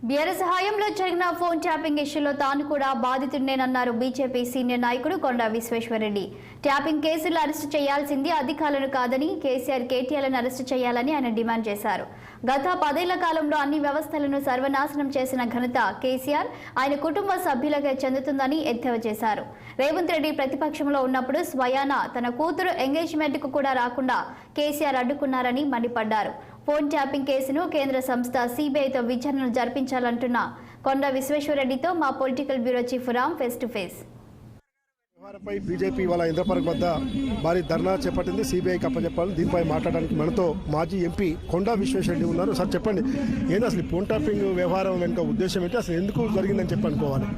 BRS హయాంలో జరిగిన phone tapping ఇష్యూలో తాను కూడా బాధితుడినేనన్నారు బీజేపీ సీనియర్ నాయకుడు కొండా విశ్వేశ్వరరెడ్డి. ట్యాపింగ్ కేసులు అరెస్టు చేయాల్సింది అధికారులను కాదని కేసీఆర్ కేటీఆర్లను అరెస్టు చేయాలని ఆయన డిమాండ్ చేశారు. గత 10 ఏళ్ల కాలంలో అన్ని వ్యవస్థలను సర్వనాశనం చేసిన ఘనత కేసీఆర్, ఆయన కుటుంబ సభ్యులకే చెందుతుందని ఎద్దేవా చేశారు. రేవంత్ రెడ్డి ప్రతిపక్షంలో ఉన్నప్పుడు స్వయాన తన కూతురు ఎంగేజ్మెంట్కు కూడా రాకుండా కేసీఆర్ అడ్డుకున్నారని మండిపడ్డారు. ఫోన్ ట్యాపింగ్ కేసును కేంద్ర సంస్థ సిబిఐతో విచారణను జరిపించాలంటున్న కొండా విశ్వేశ్వరరెడ్డితో మా political bureau chief Ram face to face. వ్యవహారంపై బీజేపీ ఇవాళ ఇంద్రపార్క్ వద్ద భారీ ధర్నా చేపట్టింది. సిబిఐకి అప్పచెప్పాలని దీనిపై మాట్లాడడానికి మనతో మాజీ ఎంపీ కొండా విశ్వేశ్వరరెడ్డి ఉన్నారు. సార్ చెప్పండి, ఏంది అసలు ఫోన్ ట్యాపింగ్ వ్యవహారం వెనుక ఉద్దేశం ఏంటి, అసలు ఎందుకు జరిగిందని చెప్పి అనుకోవాలి?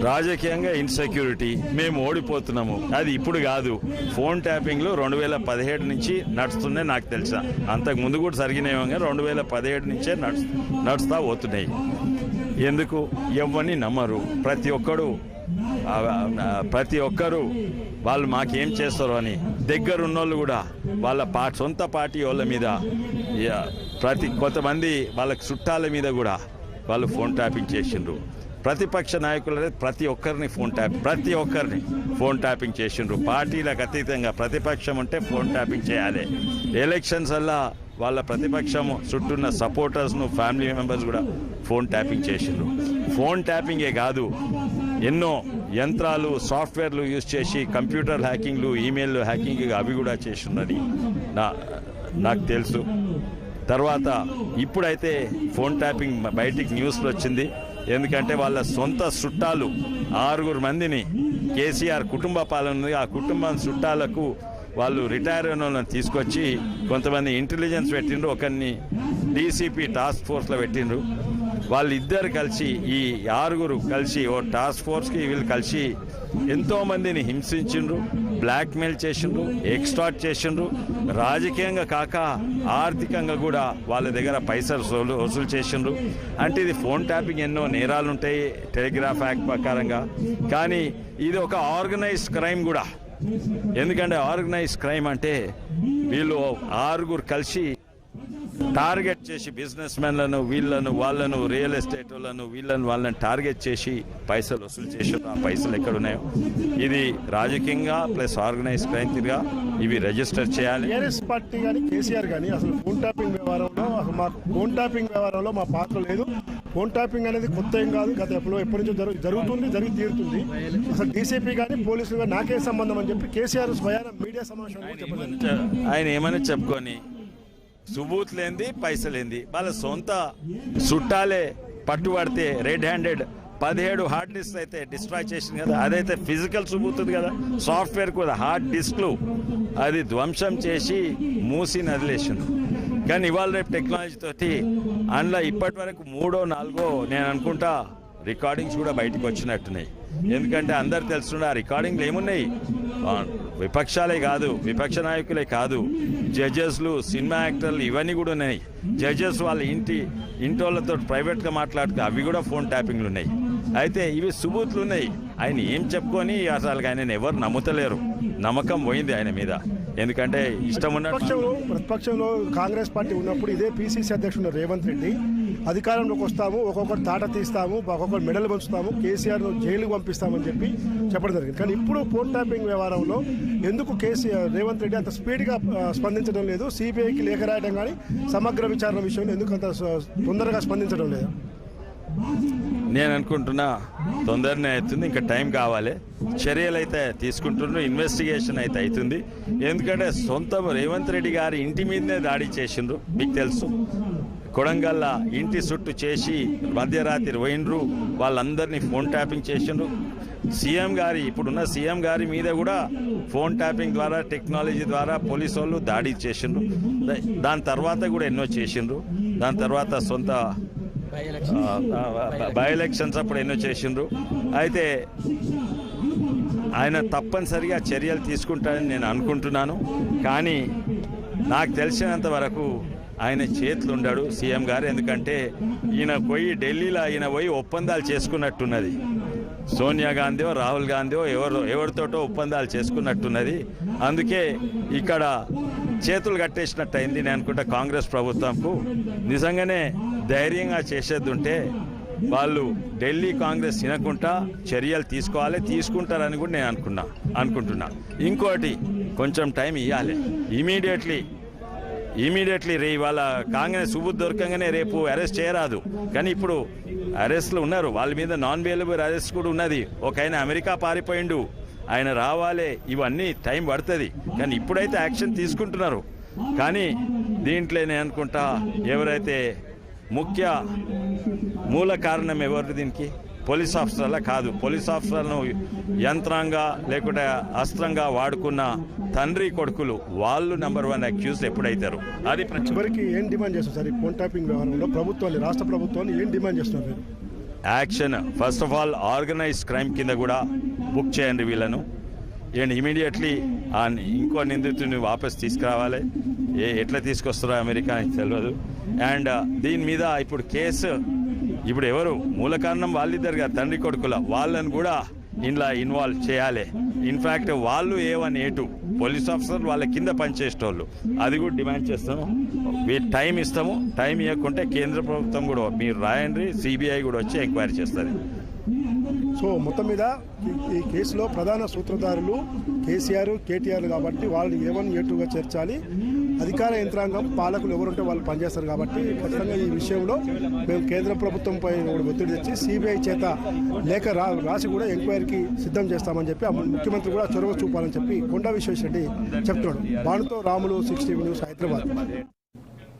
రాజకీయంగా ఇన్సెక్యూరిటీ, మేము ఓడిపోతున్నాము. అది ఇప్పుడు కాదు, ఫోన్ ట్యాపింగ్లు 2017 నుంచి నడుస్తున్నాయి. నాకు తెలుసా, అంతకు ముందు కూడా జరిగినాయేమో, 2017 నుంచే నడుస్తూ పోతున్నాయి. ఎందుకు ఎవరిని నమ్మరు? ప్రతి ఒక్కరు వాళ్ళు మాకేం చేస్తారో అని దగ్గరున్నోళ్ళు కూడా వాళ్ళ సొంత పార్టీ వాళ్ళ మీద, కొంతమంది వాళ్ళ చుట్టాల మీద కూడా వాళ్ళు ఫోన్ ట్యాపింగ్ చేసిండ్రు. ప్రతిపక్ష నాయకులు ప్రతి ఒక్కరిని ఫోన్ ట్యాపింగ్ చేసిండ్రు. పార్టీలకు అతీతంగా ప్రతిపక్షం ఉంటే ఫోన్ ట్యాపింగ్ చేయాలి. ఎలక్షన్స్ వల్ల వాళ్ళ ప్రతిపక్షం చుట్టూన్న సపోర్టర్స్ను, ఫ్యామిలీ మెంబర్స్ కూడా ఫోన్ ట్యాపింగ్ చేసిండ్రు. ఫోన్ ట్యాపింగే కాదు, ఎన్నో యంత్రాలు, సాఫ్ట్వేర్లు యూజ్ చేసి కంప్యూటర్ హ్యాకింగ్లు, ఈమెయిల్ హ్యాకింగ్ అవి కూడా చేస్తున్నది నాకు తెలుసు. తర్వాత ఇప్పుడైతే ఫోన్ ట్యాపింగ్ బయటికి న్యూస్లో వచ్చింది. ఎందుకంటే వాళ్ళ సొంత చుట్టాలు 6 మందిని కేసీఆర్ కుటుంబ పాలన ఉంది, ఆ కుటుంబం చుట్టాలకు వాళ్ళు రిటైర్ అయిన వాళ్ళని తీసుకొచ్చి కొంతమంది ఇంటెలిజెన్స్ పెట్టిండ్రు, ఒకరిని డీసీపీ టాస్క్ ఫోర్స్లో పెట్టిండ్రు. వాళ్ళిద్దరు కలిసి, ఈ 6 కలిసి ఓ టాస్క్ ఫోర్స్కి వీళ్ళు కలిసి ఎంతోమందిని హింసించిండ్రు, బ్లాక్మెయిల్ చేసిండ్రు, ఎక్స్టార్ట్ చేసిండ్రు. రాజకీయంగా కాక ఆర్థికంగా కూడా వాళ్ళ దగ్గర పైసలు వసూలు చేసిండ్రు. అంటే ఇది ఫోన్ ట్యాపింగ్ ఎన్నో నేరాలు ఉంటాయి టెలిగ్రాఫ్ యాక్ట్ ప్రకారంగా, కానీ ఇది ఒక ఆర్గనైజ్డ్ క్రైమ్ కూడా. ఎందుకంటే ఆర్గనైజ్డ్ క్రైమ్ అంటే వీళ్ళు 6 కలిసి టార్గెట్ చేసి బిజినెస్ మెన్లను, వాళ్ళను రియల్ ఎస్టేట్ వాళ్ళని టార్గెట్ చేసి పైసలు వసూలు చేసి, ఆ పైసలు ఎక్కడున్నాయో ఇది రాజకీయంగా ప్లస్ ఆర్గనైజ్ క్రైమ్గా ఇవి రిజిస్టర్ చేయాలి. టీఆర్ఎస్ పార్టీ కానీ కేసీఆర్ కానీ అసలు ఫోన్ ట్యాపింగ్ వ్యవహారంలో మా పాత్ర లేదు. ఫోన్ ట్యాపింగ్ అనేది కొత్త ఏం కాదు, గత ఎప్పటి నుంచో జరుగుతుంది, జరిగి తీరుతుంది. అసలు డీసీపీ కానీ పోలీసులు కానీ నాకే సంబంధం అని చెప్పి కేసీఆర్ స్వయాన మీడియా సమావేశంలో చెప్పారు. ఆయన ఏమని చెప్పుకొని సుబూత్ లేంది, పైసలేంది, వాళ్ళ సొంత చుట్టాలే పట్టుబడితే రెడ్ హ్యాండెడ్ 17 హార్డ్ డిస్క్ అయితే డిస్ట్రాయ్ చేసింది కదా, అదైతే ఫిజికల్ సుబూత్ ఉంది కదా. సాఫ్ట్వేర్ కూడా హార్డ్ డిస్క్లు అది ధ్వంసం చేసి మూసి నదిలేసింది. కానీ ఇవాళ రేపు టెక్నాలజీ తోటి అందులో ఇప్పటి వరకు 3, 4 నేను అనుకుంటా రికార్డింగ్స్ కూడా బయటకు వచ్చినట్టున్నాయి. ఎందుకంటే అందరు తెలుస్తుండే ఆ రికార్డింగ్లు ఏమున్నాయి, విపక్షాలే కాదు, విపక్ష నాయకులే కాదు, జడ్జెస్లు, సినిమా యాక్టర్లు ఇవన్నీ కూడా ఉన్నాయి. జడ్జెస్ వాళ్ళ ఇంటోళ్ళతో ప్రైవేట్గా మాట్లాడుతూ అవి కూడా ఫోన్ ట్యాపింగ్లు ఉన్నాయి. అయితే ఇవి సుబూతులు ఉన్నాయి. ఆయన ఏం చెప్పుకొని అసలు ఆయన ఎవరు నమ్ముతలేరు, నమ్మకం పోయింది ఆయన మీద. ఎందుకంటే ఇష్టం ఉన్న ప్రతిపక్షంలో కాంగ్రెస్ పార్టీ ఉన్నప్పుడు ఇదే పిసిసి అధ్యక్షుడు రేవంత్ రెడ్డి అధికారంలోకి వస్తాము, ఒక్కొక్కరు తాట తీస్తాము, ఒక్కొక్కరు మెడలు పంచుతాము, కేసీఆర్ జైలుకు పంపిస్తామని చెప్పి చెప్పడం జరిగింది. కానీ ఇప్పుడు ఫోన్ ట్యాపింగ్ వ్యవహారంలో ఎందుకు రేవంత్ రెడ్డి అంత స్పీడ్గా స్పందించడం లేదు? సిబిఐకి లేఖ రాయడం కానీ సమగ్ర విచారణ విషయంలో ఎందుకు అంత తొందరగా స్పందించడం లేదు? నేను అనుకుంటున్నా తొందరనే అవుతుంది, ఇంకా టైం కావాలి. చర్యలు అయితే తీసుకుంటున్నారు, ఇన్వెస్టిగేషన్ అయితే అవుతుంది. ఎందుకంటే సొంత రేవంత్ రెడ్డి గారి ఇంటి మీదనే దాడి చేసిండ్రు, మీకు తెలుసు. కొడంగల్ల ఇంటి చుట్టూ చేసి మధ్యరాత్రి పోయిండ్రు, వాళ్ళందరినీ ఫోన్ ట్యాపింగ్ చేసిండ్రు. ఇప్పుడున్న సీఎం గారి మీద కూడా ఫోన్ ట్యాపింగ్ ద్వారా, టెక్నాలజీ ద్వారా పోలీసు వాళ్ళు దాడి చేసిండ్రు. దాని తర్వాత కూడా ఎన్నో చేసిండ్రు. దాని తర్వాత సొంత బై ఎలక్షన్స్ అప్పుడు ఎన్నో చేసిండ్రు. అయితే ఆయన తప్పనిసరిగా చర్యలు తీసుకుంటారని నేను అనుకుంటున్నాను. కానీ నాకు తెలిసినంత వరకు ఆయన చేతులు ఉండాడు సీఎం గారు. ఎందుకంటే ఢిల్లీలో ఆయన పోయి ఒప్పందాలు చేసుకున్నట్టున్నది. సోనియా గాంధీ, రాహుల్ గాంధీ ఎవరితోటో ఒప్పందాలు చేసుకున్నట్టున్నది. అందుకే ఇక్కడ చేతులు కట్టేసినట్టు అయింది నేను అనుకుంటా కాంగ్రెస్ ప్రభుత్వంకు. నిజంగానే ధైర్యంగా చేసేది ఉంటే వాళ్ళు ఢిల్లీ కాంగ్రెస్ తినకుండా చర్యలు తీసుకోవాలి, తీసుకుంటారని కూడా నేను అనుకుంటున్నా. ఇంకోటి కొంచెం టైం ఇవ్వాలి. ఇమీడియట్లీ ఇవాళ కాంగ్రెస్ సుబుద్ధి దొరకంగానే రేపు అరెస్ట్ చేయరాదు. కానీ ఇప్పుడు అరెస్ట్లు ఉన్నారు, వాళ్ళ మీద నాన్ బెయిలబుల్ అరెస్ట్ కూడా ఉన్నది. ఒక ఆయన అమెరికా పారిపోయిండు, ఆయన రావాలి, ఇవన్నీ టైం పడుతుంది. కానీ ఇప్పుడైతే యాక్షన్ తీసుకుంటున్నారు. కానీ దీంట్లో నేను అనుకుంటా ఎవరైతే మూల కారణం ఎవరు దీనికి పోలీస్ ఆఫీసర్లా కాదు. పోలీస్ ఆఫీసర్లను యంత్రంగా లేకుంటే అస్త్రంగా వాడుకున్న తండ్రి కొడుకులు వాళ్ళు నెంబర్ 1 అక్యూజ్ ఎప్పుడైతారు. అది చివరికి ఏం డిమాండ్ చేస్తారు సార్ ఈ ఫోన్ ట్యాపింగ్ వ్యవహారంలో ప్రభుత్వాన్ని, రాష్ట్ర ప్రభుత్వాన్ని ఏం డిమాండ్ చేస్తున్నారు మీరు? Action first of all organised crime కింద కూడా బుక్ చేయండి వీళ్ళను. అండ్ ఇమీడియట్లీ ఇంకో నిందితుడిని వాపస్ తీసుకురావాలి. ఎట్లా తీసుకొస్తారో అమెరికా అని తెలియదు. అండ్ దీని మీద ఇప్పుడు కేసు ఇప్పుడు ఎవరు మూల కారణం వాళ్ళిద్దరు కదా, తండ్రి కొడుకుల, వాళ్ళని కూడా ఇందులో ఇన్వాల్వ్ చేయాలి. ఇన్ఫ్యాక్ట్ వాళ్ళు A1 A2 పోలీస్ ఆఫీసర్ వాళ్ళ కింద పనిచేసేటోళ్ళు. అది కూడా డిమాండ్ చేస్తాము. టైం ఇస్తాము. టైం ఇవ్వకుంటే కేంద్ర ప్రభుత్వం కూడా మీరు రాయండి, CBI కూడా వచ్చి ఎంక్వైరీ చేస్తుంది. సో మొత్తం మీద ఈ కేసులో ప్రధాన సూత్రధారులు కేసీఆర్, కేటీఆర్ కాబట్టి వాళ్ళని A1 A2గా చేర్చాలి. అధికార యంత్రాంగం, పాలకులు ఎవరుంటే వాళ్ళు పనిచేస్తారు కాబట్టి ఖచ్చితంగా ఈ విషయంలో మేము కేంద్ర ప్రభుత్వంపై ఒత్తిడి తెచ్చి CBI చేత లేఖ రాసి కూడా ఎంక్వైరీకి సిద్ధం చేస్తామని చెప్పి ముఖ్యమంత్రి కూడా చొరవ చూపాలని చెప్పి కొండా విశ్వేశ్వరరెడ్డి చెప్తున్నాడు. బాణుతో రాములు, 6 టీవీ న్యూస్, హైదరాబాద్.